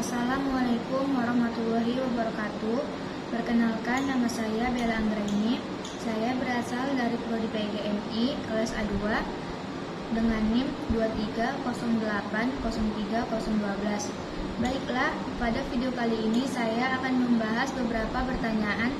Assalamualaikum warahmatullahi wabarakatuh. Perkenalkan, nama saya Bella Anggraini. Saya berasal dari Prodi PGMI kelas A2 dengan NIM 23080312. Baiklah, pada video kali ini saya akan membahas beberapa pertanyaan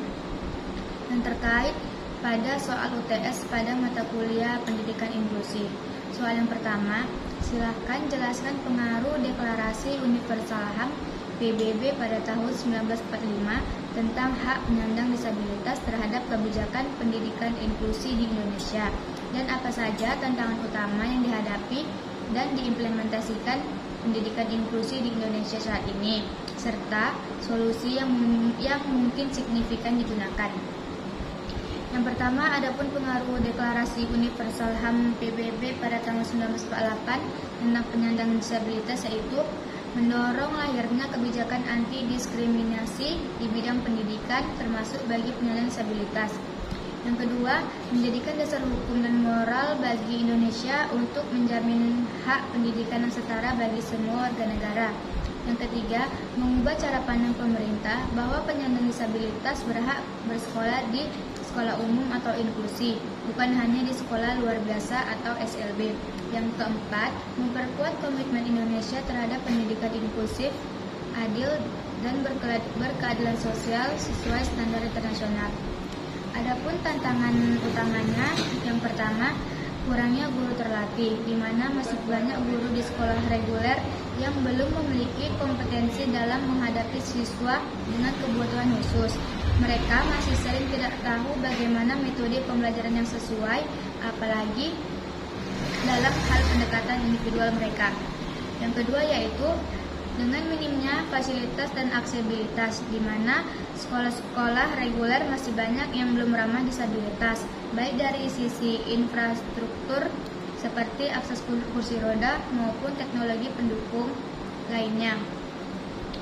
yang terkait pada soal UTS pada mata kuliah Pendidikan Inklusi. Soal yang pertama, silahkan jelaskan pengaruh Deklarasi Universal HAM PBB pada tahun 1945 tentang hak penyandang disabilitas terhadap kebijakan pendidikan inklusi di Indonesia, dan apa saja tantangan utama yang dihadapi dan diimplementasikan pendidikan inklusi di Indonesia saat ini, serta solusi yang mungkin signifikan digunakan. Yang pertama, adapun pengaruh Deklarasi Universal HAM PBB pada tahun 1948 tentang penyandang disabilitas, yaitu mendorong lahirnya kebijakan anti-diskriminasi di bidang pendidikan termasuk bagi penyandang disabilitas. Yang kedua, menjadikan dasar hukum dan moral bagi Indonesia untuk menjamin hak pendidikan yang setara bagi semua warga negara. Yang ketiga, mengubah cara pandang pemerintah bahwa penyandang disabilitas berhak bersekolah di sekolah umum atau inklusi, bukan hanya di sekolah luar biasa atau SLB. Yang keempat, memperkuat komitmen Indonesia terhadap pendidikan inklusif, adil, dan berkeadilan sosial sesuai standar internasional. Adapun tantangan utamanya, yang pertama, kurangnya guru terlatih, di mana masih banyak guru di sekolah reguler yang belum memiliki kompetensi dalam menghadapi siswa dengan kebutuhan khusus. Mereka masih sering tidak tahu bagaimana metode pembelajaran yang sesuai, apalagi dalam hal pendekatan individual mereka. Yang kedua yaitu dengan minimnya fasilitas dan aksesibilitas, di mana sekolah-sekolah reguler masih banyak yang belum ramah disabilitas, baik dari sisi infrastruktur seperti akses kursi roda maupun teknologi pendukung lainnya.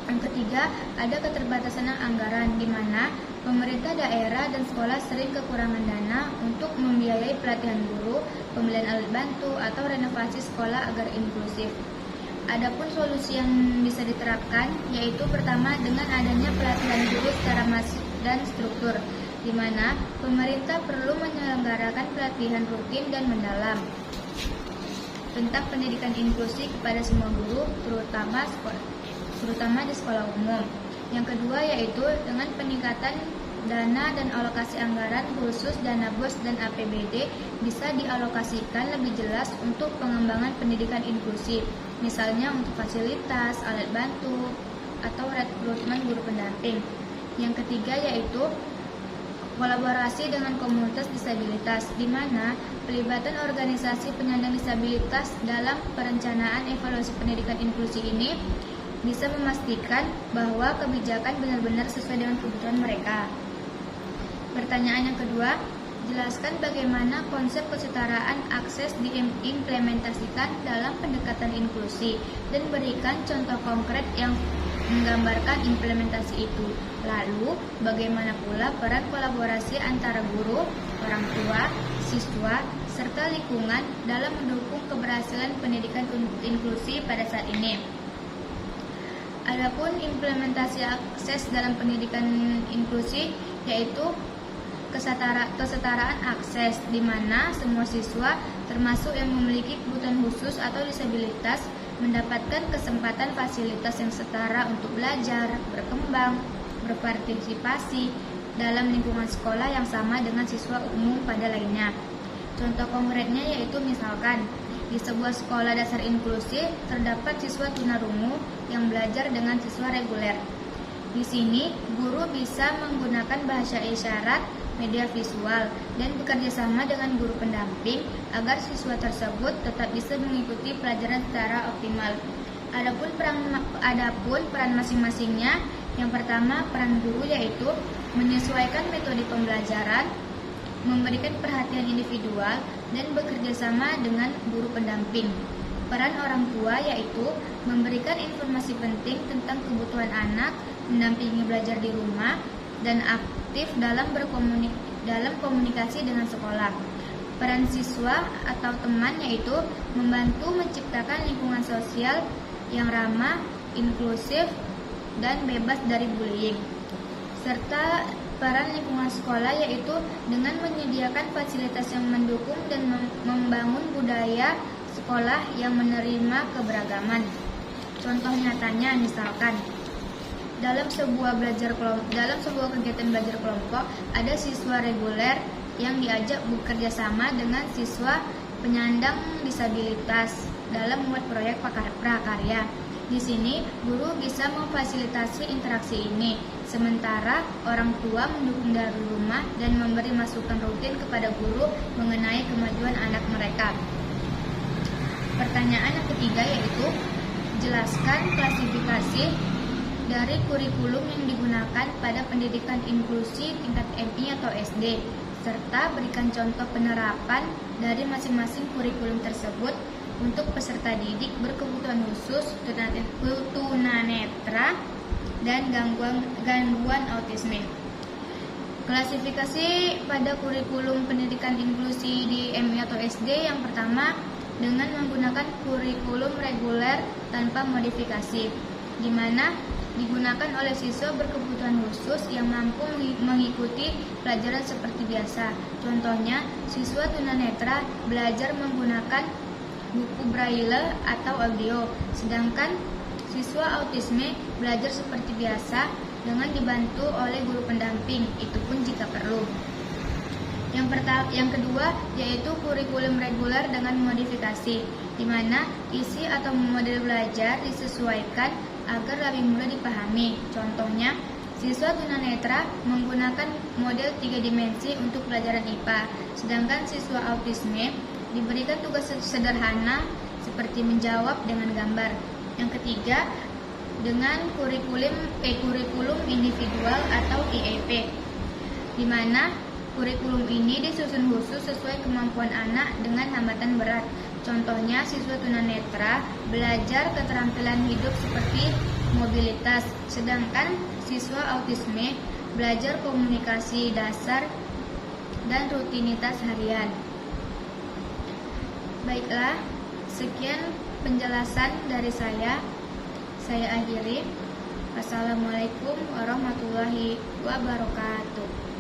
Yang ketiga, ada keterbatasan anggaran, di mana pemerintah daerah dan sekolah sering kekurangan dana untuk membiayai pelatihan guru, pembelian alat bantu, atau renovasi sekolah agar inklusif. Adapun solusi yang bisa diterapkan yaitu pertama, dengan adanya pelatihan guru secara masif dan struktur, di mana pemerintah perlu menyelenggarakan pelatihan rutin dan mendalam tentang pendidikan inklusi kepada semua guru, terutama di sekolah umum. Yang kedua yaitu dengan peningkatan dana dan alokasi anggaran khusus dana BOS dan APBD bisa dialokasikan lebih jelas untuk pengembangan pendidikan inklusi, misalnya untuk fasilitas, alat bantu, atau rekrutmen guru pendamping. Yang ketiga yaitu kolaborasi dengan komunitas disabilitas, di mana pelibatan organisasi penyandang disabilitas dalam perencanaan evaluasi pendidikan inklusi ini bisa memastikan bahwa kebijakan benar-benar sesuai dengan kebutuhan mereka. Pertanyaan yang kedua, jelaskan bagaimana konsep kesetaraan akses diimplementasikan dalam pendekatan inklusi dan berikan contoh konkret yang menggambarkan implementasi itu. Lalu, bagaimana pula peran kolaborasi antara guru, orang tua, siswa, serta lingkungan dalam mendukung keberhasilan pendidikan inklusi pada saat ini. Adapun implementasi akses dalam pendidikan inklusi yaitu kesetaraan akses, di mana semua siswa termasuk yang memiliki kebutuhan khusus atau disabilitas mendapatkan kesempatan fasilitas yang setara untuk belajar, berkembang, berpartisipasi dalam lingkungan sekolah yang sama dengan siswa umum pada lainnya. Contoh konkretnya yaitu misalkan di sebuah sekolah dasar inklusi terdapat siswa tunarungu yang belajar dengan siswa reguler. Di sini, guru bisa menggunakan bahasa isyarat, media visual, dan bekerja sama dengan guru pendamping agar siswa tersebut tetap bisa mengikuti pelajaran secara optimal. Adapun peran masing-masingnya, yang pertama peran guru yaitu menyesuaikan metode pembelajaran, memberikan perhatian individual, dan bekerja sama dengan guru pendamping. Peran orang tua yaitu memberikan informasi penting tentang kebutuhan anak, mendampingi belajar di rumah, dan aktif dalam komunikasi dengan sekolah. Peran siswa atau teman yaitu membantu menciptakan lingkungan sosial yang ramah, inklusif, dan bebas dari bullying. Serta peran lingkungan sekolah, yaitu dengan menyediakan fasilitas yang mendukung dan membangun budaya sekolah yang menerima keberagaman. Contoh nyatanya misalkan dalam sebuah kegiatan belajar kelompok, ada siswa reguler yang diajak bekerja sama dengan siswa penyandang disabilitas dalam membuat proyek prakarya. Di sini, guru bisa memfasilitasi interaksi ini, sementara orang tua mendukung dari rumah dan memberi masukan rutin kepada guru mengenai kemajuan anak mereka. Pertanyaan yang ketiga yaitu, jelaskan klasifikasi dari kurikulum yang digunakan pada pendidikan inklusi tingkat MI atau SD, serta berikan contoh penerapan dari masing-masing kurikulum tersebut untuk peserta didik berkebutuhan khusus, tunanetra, dan gangguan autisme. Klasifikasi pada kurikulum pendidikan inklusi di MI atau SD yang pertama dengan menggunakan kurikulum reguler tanpa modifikasi, di mana digunakan oleh siswa berkebutuhan khusus yang mampu mengikuti pelajaran seperti biasa. Contohnya, siswa tunanetra belajar menggunakan buku braille atau audio, sedangkan siswa autisme belajar seperti biasa dengan dibantu oleh guru pendamping, itu pun jika perlu. Yang kedua yaitu kurikulum reguler dengan modifikasi, di mana isi atau model belajar disesuaikan agar lebih mudah dipahami. Contohnya, siswa tunanetra menggunakan model 3 dimensi untuk pelajaran IPA, sedangkan siswa autisme diberikan tugas sederhana seperti menjawab dengan gambar. Yang ketiga, dengan kurikulum individual atau IEP, di mana kurikulum ini disusun khusus sesuai kemampuan anak dengan hambatan berat. Contohnya, siswa tunanetra belajar keterampilan hidup seperti mobilitas, sedangkan siswa autisme belajar komunikasi dasar dan rutinitas harian. Baiklah, sekian penjelasan dari saya. Saya akhiri. Wassalamualaikum warahmatullahi wabarakatuh.